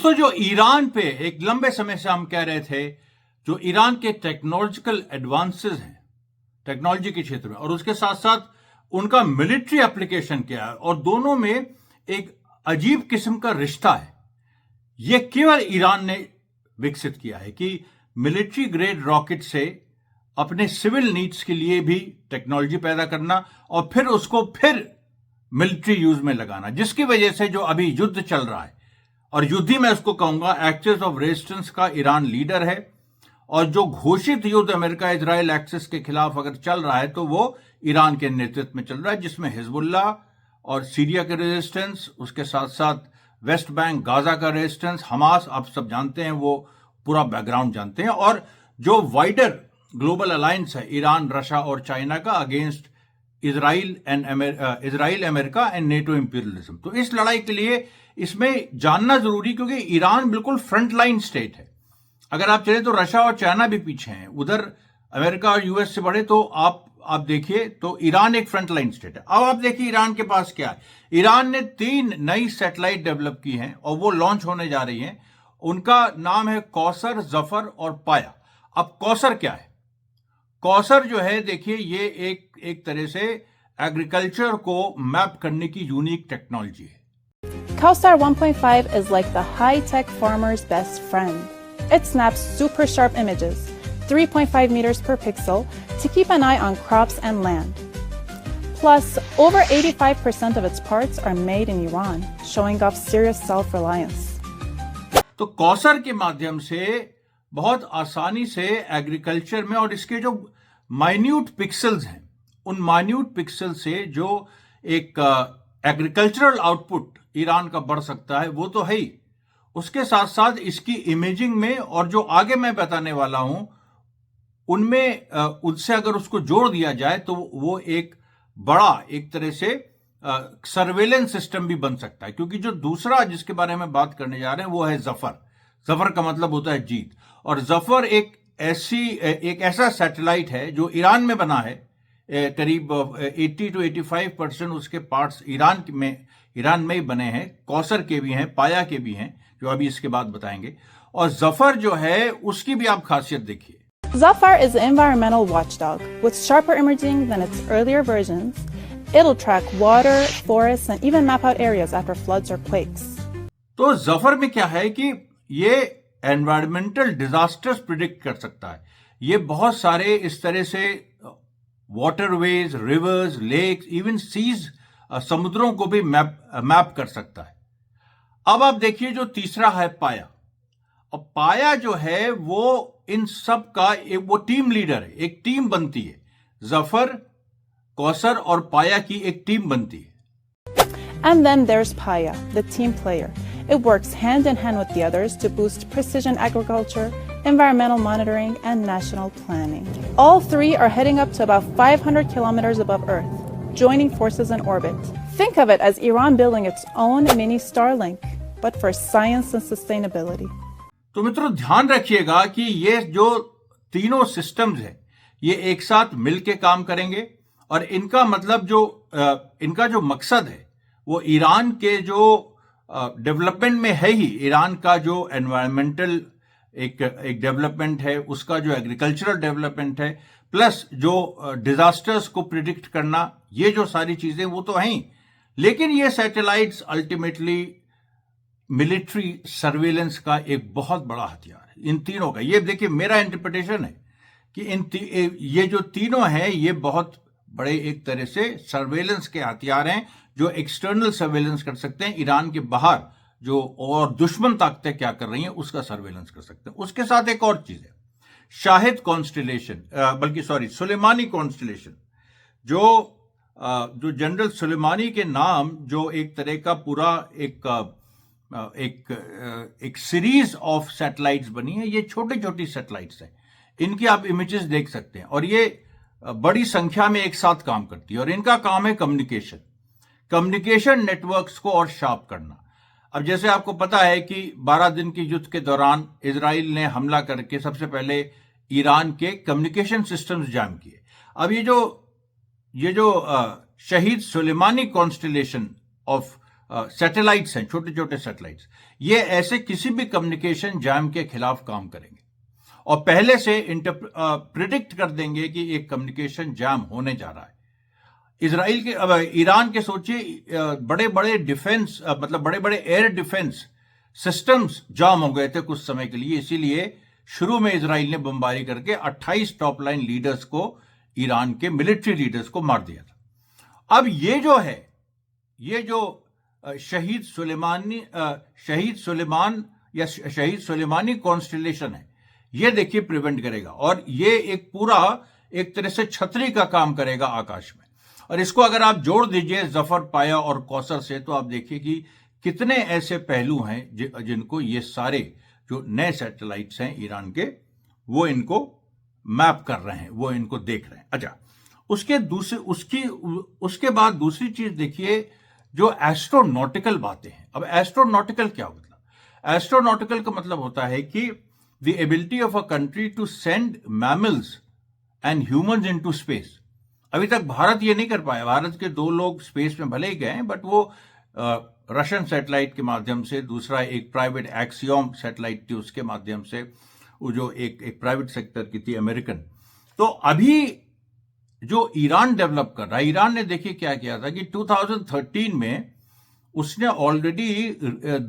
तो जो ईरान पे एक लंबे समय से हम कह रहे थे, जो ईरान के टेक्नोलॉजिकल एडवांसेस हैं टेक्नोलॉजी के क्षेत्र में, और उसके साथ साथ उनका मिलिट्री एप्लीकेशन क्या है, और दोनों में एक अजीब किस्म का रिश्ता है। यह केवल ईरान ने विकसित किया है कि मिलिट्री ग्रेड रॉकेट से अपने सिविल नीड्स के लिए भी टेक्नोलॉजी पैदा करना और फिर उसको फिर मिलिट्री यूज में लगाना, जिसकी वजह से जो अभी युद्ध चल रहा है, और युद्ध ही मैं उसको कहूंगा, एक्सेस ऑफ रेजिस्टेंस का ईरान लीडर है, और जो घोषित युद्ध अमेरिका इजराइल एक्सेस के खिलाफ अगर चल रहा है तो वो ईरान के नेतृत्व में चल रहा है, जिसमें हिजबुल्ला और सीरिया के रेजिस्टेंस, उसके साथ साथ वेस्ट बैंक गाजा का रेजिस्टेंस, हमास, आप सब जानते हैं, वो पूरा बैकग्राउंड जानते हैं, और जो वाइडर ग्लोबल अलायंस है ईरान, रशिया और चाइना का against Israel, America and NATO imperialism. तो इस लड़ाई के लिए इसमें जानना जरूरी, क्योंकि ईरान बिल्कुल फ्रंट लाइन स्टेट है। अगर आप चले तो रशिया और चाइना भी पीछे हैं, उधर अमेरिका और यूएस से बढ़े तो आप देखिए तो ईरान एक फ्रंट लाइन स्टेट है। अब आप देखिए ईरान के पास क्या है। ईरान ने 3 नई सैटेलाइट डेवलप की हैं और वो लॉन्च होने जा रही हैं। उनका नाम है कौसर, जफर और पाया। अब कौसर क्या है? कौसर जो है, देखिए, ये एक तरह से एग्रीकल्चर को मैप करने की यूनिक टेक्नोलॉजी है। Kausar 1.5 is like the high-tech farmer's best friend. It snaps super sharp images, 3.5 meters per pixel, to keep an eye on crops and land. Plus, over 85% of its parts are made in Iran, showing off serious self-reliance. तो कौसर के माध्यम से बहुत आसानी से agriculture में, और इसके जो माइन्यूट पिक्सल्स हैं, उन माइन्यूट पिक्सल से जो एक एग्रीकल्चरल आउटपुट ईरान का बढ़ सकता है, वो तो है ही। उसके साथ साथ इसकी इमेजिंग में, और जो आगे मैं बताने वाला हूं उनमें, उससे अगर उसको जोड़ दिया जाए तो वो एक बड़ा, एक तरह से सर्वेलेंस सिस्टम भी बन सकता है। क्योंकि जो दूसरा जिसके बारे में बात करने जा रहे हैं वो है जफर। जफर का मतलब होता है जीत, और जफर एक ऐसा सैटेलाइट है जो ईरान में बना है। करीब 80 to 85% उसके पार्ट्स ईरान में ही बने हैं। कौसर के भी हैं, पाया के भी हैं, जो अभी इसके बाद बताएंगे। और जफर जो है उसकी भी आप खासियत देखिए। Zafar is an environmental watchdog with sharper imaging than its earlier versions. It'll track water, forests, and even map out areas after floods or quakes. तो जफर में क्या है कि ये एनवायरमेंटल डिजास्टर्स प्रिडिक्ट कर सकता है। ये बहुत सारे इस तरह से waterways, rivers, lakes, even seas, समुद्रों को भी मैप कर सकता है। अब आप देखिए जो तीसरा है पाया। और पाया जो है वो इन सब का वो टीम लीडर है, एक टीम बनती है। जफर, कौसर और पाया की एक टीम बनती है। And then there's Paya, the team player. It works hand in hand with the others to boost precision agriculture, environmental monitoring, and national planning. All 3 are heading up to about 500 kilometers above Earth, joining forces in orbit. Think of it as Iran building its own mini Starlink, but for science and sustainability. तो मित्रों ध्यान रखिएगा कि ये जो तीनों systems हैं, ये एक साथ मिलके काम करेंगे, और इनका मतलब इनका जो मकसद है वो ईरान के जो डेवलपमेंट में है ही। ईरान का जो एनवायरमेंटल एक डेवलपमेंट है, उसका जो एग्रीकल्चरल डेवलपमेंट है, प्लस जो डिजास्टर्स को प्रिडिक्ट करना, ये जो सारी चीजें वो तो हैं ही। लेकिन ये सैटेलाइट्स अल्टीमेटली मिलिट्री सर्वेलेंस का एक बहुत बड़ा हथियार है इन तीनों का। ये देखिए, मेरा इंटरप्रिटेशन है कि ये जो तीनों हैं ये बहुत बड़े एक तरह से सर्वेलेंस के हथियार हैं, जो एक्सटर्नल सर्वेलेंस कर सकते हैं। ईरान के बाहर जो और दुश्मन ताकतें क्या कर रही हैं उसका सर्वेलेंस कर सकते हैं। उसके साथ एक और चीज है, शाहिद कॉन्स्टिलेशन, सुलेमानी कॉन्स्टिलेशन, जो जनरल सुलेमानी के नाम, जो एक तरह का पूरा एक सीरीज ऑफ सैटेलाइट्स बनी है। ये छोटी छोटी सैटेलाइट्स हैं, इनकी आप इमेजेस देख सकते हैं, और ये बड़ी संख्या में एक साथ काम करती है। और इनका काम है कम्युनिकेशन नेटवर्क्स को और शार्प करना। अब जैसे आपको पता है कि 12 दिन के युद्ध के दौरान इजराइल ने हमला करके सबसे पहले ईरान के कम्युनिकेशन सिस्टम्स जाम किए। अब ये जो शहीद सुलेमानी कॉन्स्टिलेशन ऑफ सैटेलाइट्स हैं, छोटे छोटे सैटेलाइट्स, ये ऐसे किसी भी कम्युनिकेशन जैम के खिलाफ काम करेंगे और पहले से प्रिडिक्ट कर देंगे कि एक कम्युनिकेशन जैम होने जा रहा है। इसराइल के ईरान के सोचिए बड़े बड़े डिफेंस मतलब बड़े बड़े एयर डिफेंस सिस्टम्स जाम हो गए थे कुछ समय के लिए, इसीलिए शुरू में इसराइल ने बमबारी करके 28 टॉप लाइन लीडर्स को, ईरान के मिलिट्री लीडर्स को मार दिया था। अब ये जो है, ये जो शहीद सुलेमान या शहीद सुलेमानी कॉन्स्टिलेशन है, ये देखिए प्रिवेंट करेगा और ये एक पूरा एक तरह से छतरी का काम करेगा आकाश में। और इसको अगर आप जोड़ दीजिए जफर पाया और कौसर से, तो आप देखिए कि कितने ऐसे पहलू हैं जिनको ये सारे जो नए सैटेलाइट्स हैं ईरान के, वो इनको मैप कर रहे हैं, वो इनको देख रहे हैं। अच्छा, उसके बाद दूसरी चीज देखिए, जो एस्ट्रोनॉटिकल बातें हैं। अब एस्ट्रोनॉटिकल क्या मतलब? एस्ट्रोनॉटिकल का मतलब होता है कि the ability of a country to send mammals and humans into space. अभी तक भारत ये नहीं कर पाया। भारत के 2 लोग स्पेस में भले ही गए, बट वो रशियन सैटेलाइट के माध्यम से, दूसरा एक प्राइवेट एक्सियोम सैटेलाइट थी उसके माध्यम से, वो जो एक प्राइवेट सेक्टर की थी अमेरिकन। तो अभी जो ईरान डेवलप कर रहा है, ईरान ने देखिए क्या किया था कि 2013 में उसने already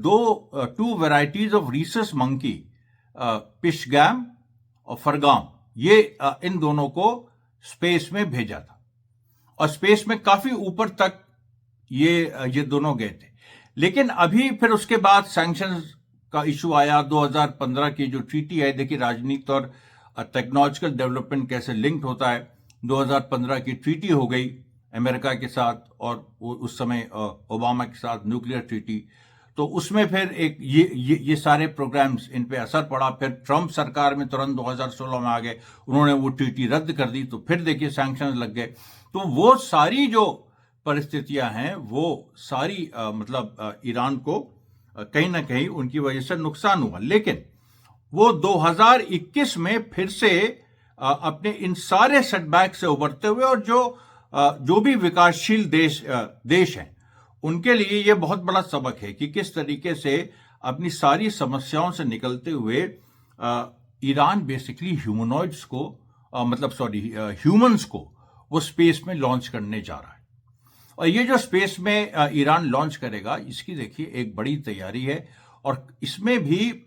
2 varieties of rhesus monkey, Pishgam और फरगाम, ये इन दोनों को स्पेस में भेजा था और स्पेस में काफी ऊपर तक ये दोनों गए थे। लेकिन अभी फिर उसके बाद सैंक्शंस का इशू आया। 2015 की जो ट्रीटी है, देखिए राजनीति और टेक्नोलॉजिकल डेवलपमेंट कैसे लिंक्ड होता है। 2015 की ट्रीटी हो गई अमेरिका के साथ और उस समय ओबामा के साथ न्यूक्लियर ट्रीटी। तो उसमें फिर एक ये सारे प्रोग्राम्स, इन पे असर पड़ा। फिर ट्रंप सरकार में तुरंत 2016 में आ गए, उन्होंने वो ट्रीटी रद्द कर दी, तो फिर देखिए सैंक्शंस लग गए। तो वो सारी जो परिस्थितियां हैं, वो सारी ईरान को कहीं ना कहीं उनकी वजह से नुकसान हुआ। लेकिन वो 2021 में फिर से अपने इन सारे सेटबैक से उभरते हुए, और जो भी विकासशील देश हैं, उनके लिए ये बहुत बड़ा सबक है कि किस तरीके से अपनी सारी समस्याओं से निकलते हुए ईरान बेसिकली ह्यूमनॉइड्स को ह्यूमंस को वो स्पेस में लॉन्च करने जा रहा है। और ये जो स्पेस में ईरान लॉन्च करेगा, इसकी देखिए एक बड़ी तैयारी है। और इसमें भी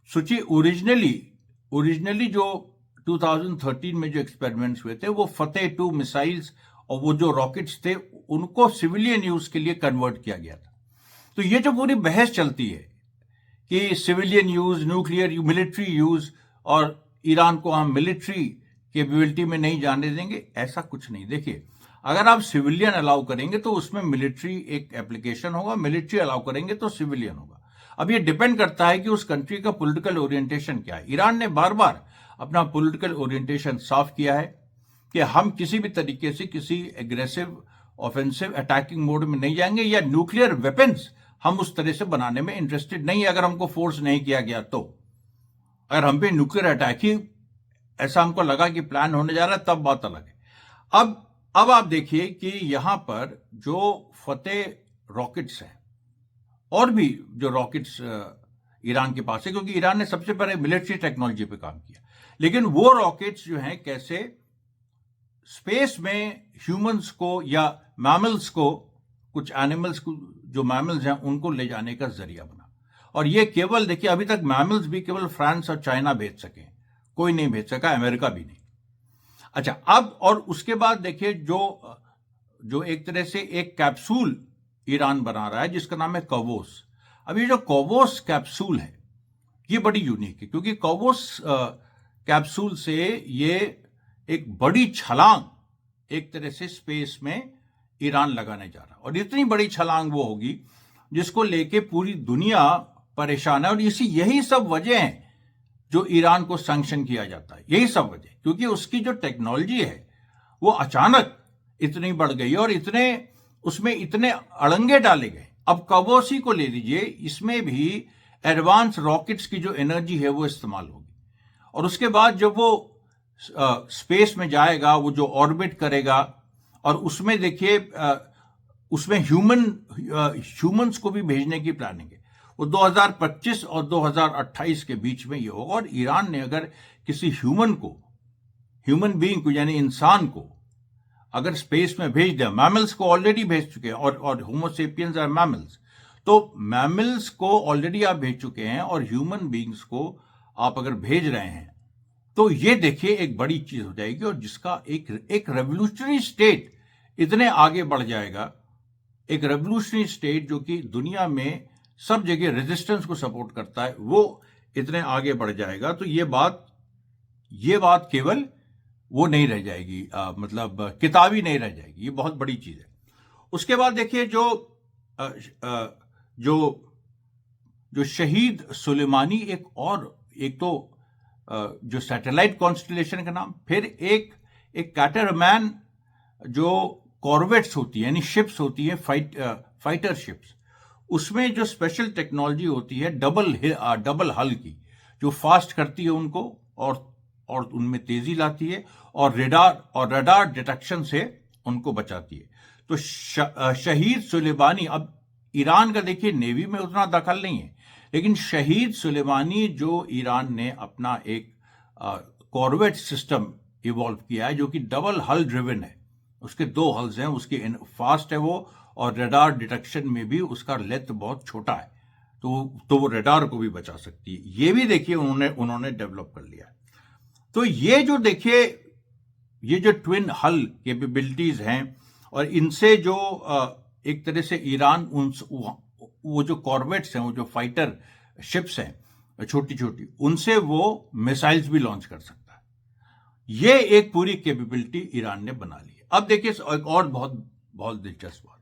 सोचिए ओरिजिनली जो 2013 में जो एक्सपेरिमेंट्स हुए थे, वो फतेह 2 मिसाइल्स और वो जो रॉकेट्स थे, उनको सिविलियन यूज के लिए कन्वर्ट किया गया था। तो ये जो पूरी बहस चलती है कि civilian use, nuclear military use, और ईरान को हम मिलिट्री कैपेबिलिटी में नहीं जाने देंगे, ऐसा कुछ नहीं। देखिए, अगर आप सिविलियन अलाउ करेंगे तो उसमें मिलिट्री एक एप्लीकेशन होगा, मिलिट्री अलाउ करेंगे तो सिविलियन होगा। अब ये डिपेंड करता है कि उस कंट्री का पॉलिटिकल ओरिएंटेशन क्या है। ईरान ने बार बार अपना पॉलिटिकल ओरिएंटेशन साफ किया है कि हम किसी भी तरीके से किसी एग्रेसिव, ऑफेंसिव, अटैकिंग मोड में नहीं जाएंगे, या न्यूक्लियर वेपन्स हम उस तरह से बनाने में इंटरेस्टेड नहीं है। अगर हमको फोर्स नहीं किया गया तो, अगर हम पे न्यूक्लियर अटैक ही ऐसा हमको लगा कि प्लान होने जा रहा है, तब बात अलग है। अब आप देखिए कि यहां पर जो फतेह रॉकेट्स हैं, और भी जो रॉकेट्स ईरान के पास है, क्योंकि ईरान ने सबसे पहले मिलिट्री टेक्नोलॉजी पे काम किया, लेकिन वो रॉकेट्स जो हैं कैसे स्पेस में ह्यूमंस को या मैमल्स को, कुछ एनिमल्स को, जो मैमल्स हैं उनको ले जाने का जरिया बना। और ये केवल देखिए, अभी तक मैमल्स भी केवल फ्रांस और चाइना भेज सके, कोई नहीं भेज सका, अमेरिका भी नहीं। अच्छा, अब और उसके बाद देखिए जो एक तरह से एक कैप्सूल ईरान बना रहा है जिसका नाम है कवोस। अब ये जो कवोस कैप्सूल है, ये बड़ी यूनिक है, क्योंकि कवोस कैप्सूल से ये एक बड़ी छलांग एक तरह से स्पेस में ईरान लगाने जा रहा है। और इतनी बड़ी छलांग वो होगी जिसको लेके पूरी दुनिया परेशान है। और यही सब वजह है जो ईरान को सैंक्शन किया जाता है, यही सब वजह, क्योंकि उसकी जो टेक्नोलॉजी है वो अचानक इतनी बढ़ गई और उसमें इतने अड़ंगे डाले गए। अब कवोसी को ले लीजिए, इसमें भी एडवांस रॉकेट्स की जो एनर्जी है वो इस्तेमाल होगी। और उसके बाद जब वो स्पेस में जाएगा, वो जो ऑर्बिट करेगा, और उसमें देखिए उसमें ह्यूमंस को भी भेजने की प्लानिंग है। वो 2025 और 2028 के बीच में ये होगा। और ईरान ने अगर किसी ह्यूमन बीइंग को यानी इंसान को अगर स्पेस में भेज दिया, मैमल्स को ऑलरेडी भेज चुके हैं और होमो सेपियंस आर मैमल्स, तो मैमल्स को ऑलरेडी आप भेज चुके हैं और ह्यूमन बीइंग्स को आप अगर भेज रहे हैं तो ये देखिए एक बड़ी चीज हो जाएगी और जिसका एक रेवोल्यूशनरी स्टेट इतने आगे बढ़ जाएगा, एक रेवोल्यूशनरी स्टेट जो कि दुनिया में सब जगह रेजिस्टेंस को सपोर्ट करता है, वो इतने आगे बढ़ जाएगा। तो ये बात केवल वो नहीं रह जाएगी, मतलब किताबी नहीं रह जाएगी, ये बहुत बड़ी चीज है। उसके बाद देखिए जो शहीद सुलेमानी एक तो जो सैटेलाइट कॉन्स्टलेशन का नाम, फिर एक कैटरमैन जो कॉर्वेट्स होती है यानी शिप्स होती है, फाइटर शिप्स, उसमें जो स्पेशल टेक्नोलॉजी होती है डबल हल की, जो फास्ट करती है उनको और उनमें तेजी लाती है और रडार डिटेक्शन से उनको बचाती है। तो शहीद सुलेमानी, अब ईरान का देखिए नेवी में उतना दखल नहीं है, लेकिन शहीद सुलेमानी जो ईरान ने अपना एक कॉर्वेट सिस्टम इवॉल्व किया है जो कि डबल हल ड्रिवन है, उसके 2 हल्स हैं, उसकी फास्ट है वो, और रडार डिटेक्शन में भी उसका लेंथ बहुत छोटा है, तो वो रडार को भी बचा सकती है। ये भी देखिए उन्होंने डेवलप कर लिया है। तो ये जो देखिए ये जो ट्विन हल कैपेबिलिटीज हैं और इनसे जो एक तरह से ईरान वो जो कॉर्वेट्स हैं, वो जो फाइटर शिप्स हैं छोटी छोटी, उनसे वो मिसाइल्स भी लॉन्च कर सकता है। ये एक पूरी कैपेबिलिटी ईरान ने बना ली है। अब देखिए एक और बहुत बहुत दिलचस्प बात,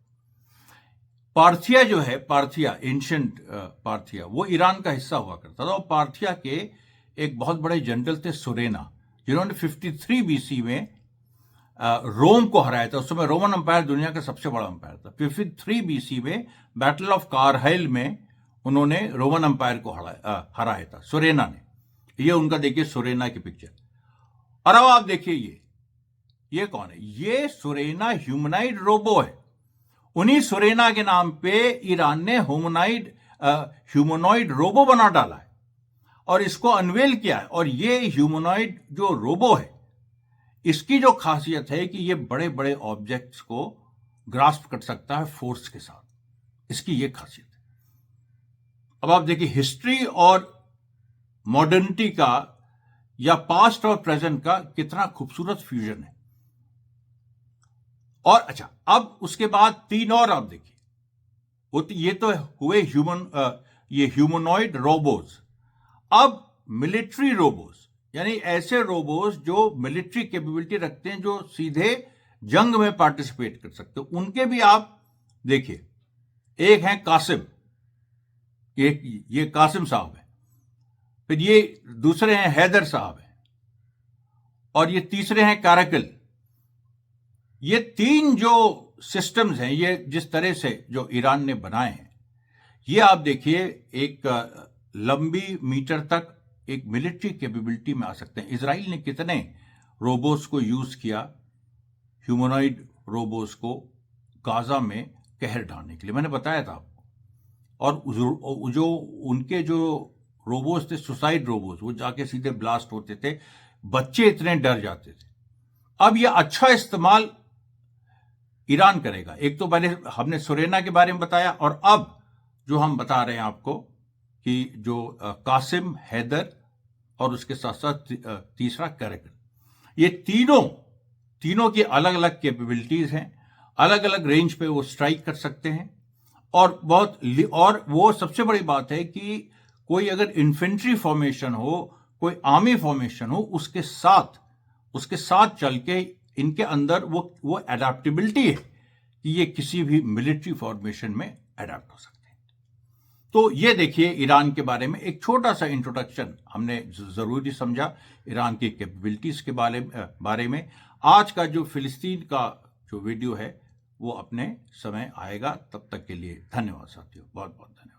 पार्थिया जो है, एंशिएंट पार्थिया, वो ईरान का हिस्सा हुआ करता था। और पार्थिया के एक बहुत बड़े जनरल थे सुरेना, जिन्होंने 53 बीसी में रोम को हराया था। उस समय रोमन अंपायर दुनिया का सबसे बड़ा अंपायर था। 53 बीसी में बैटल ऑफ कारहाइल में उन्होंने रोमन अंपायर को हराया था, सुरेना ने। ये उनका देखिए सुरेना की पिक्चर। और अब आप देखिए ये कौन है? ये सुरेना ह्यूमनाइड रोबो है। उन्हीं सुरेना के नाम पे ईरान ने ह्यूमनॉइड रोबो बना डाला है और इसको अनवेल किया है। और ये ह्यूमनॉइड जो रोबो है, इसकी जो खासियत है कि ये बड़े बड़े ऑब्जेक्ट्स को ग्रास्प कर सकता है फोर्स के साथ, इसकी ये खासियत है। अब आप देखिए हिस्ट्री और मॉडर्निटी का या पास्ट और प्रेजेंट का कितना खूबसूरत फ्यूजन है। और अच्छा, अब उसके बाद 3 और आप देखिए, वो ये तो हुए ह्यूमनॉइड रोबोज। अब मिलिट्री रोबोज, यानी ऐसे रोबोज जो मिलिट्री कैपेबिलिटी रखते हैं, जो सीधे जंग में पार्टिसिपेट कर सकते हो, उनके भी आप देखिए। एक है कासिम, ये कासिम साहब है, फिर ये दूसरे हैं हैदर साहब हैं, और ये तीसरे हैं कारगिल। ये 3 जो सिस्टम्स हैं, ये जिस तरह से जो ईरान ने बनाए हैं, ये आप देखिए एक लंबी मीटर तक एक मिलिट्री कैपेबिलिटी में आ सकते हैं। इजराइल ने कितने रोबोट्स को यूज किया, ह्यूमनॉइड रोबोट्स को गाजा में कहर ढाने के लिए, मैंने बताया था आपको। और जो उनके जो रोबोट्स थे, सुसाइड रोबोट्स, वो जाके सीधे ब्लास्ट होते थे, बच्चे इतने डर जाते थे। अब ये अच्छा इस्तेमाल ईरान करेगा। एक तो पहले हमने सुरेना के बारे में बताया, और अब जो हम बता रहे हैं आपको कि जो कासिम, हैदर और उसके साथ साथ तीसरा कारगिल, ये तीनों की अलग अलग कैपेबिलिटीज हैं, अलग अलग रेंज पे वो स्ट्राइक कर सकते हैं। और वो सबसे बड़ी बात है कि कोई अगर इन्फेंट्री फॉर्मेशन हो, कोई आर्मी फॉर्मेशन हो, उसके साथ चल के इनके अंदर वो अडेप्टेबिलिटी है कि ये किसी भी मिलिट्री फॉर्मेशन में अडेप्ट हो सकते हैं। तो ये देखिए ईरान के बारे में एक छोटा सा इंट्रोडक्शन हमने जरूरी समझा ईरान की कैपेबिलिटीज के बारे में। आज का जो फिलिस्तीन का जो वीडियो है वो अपने समय आएगा। तब तक के लिए धन्यवाद साथियों, बहुत बहुत धन्यवाद।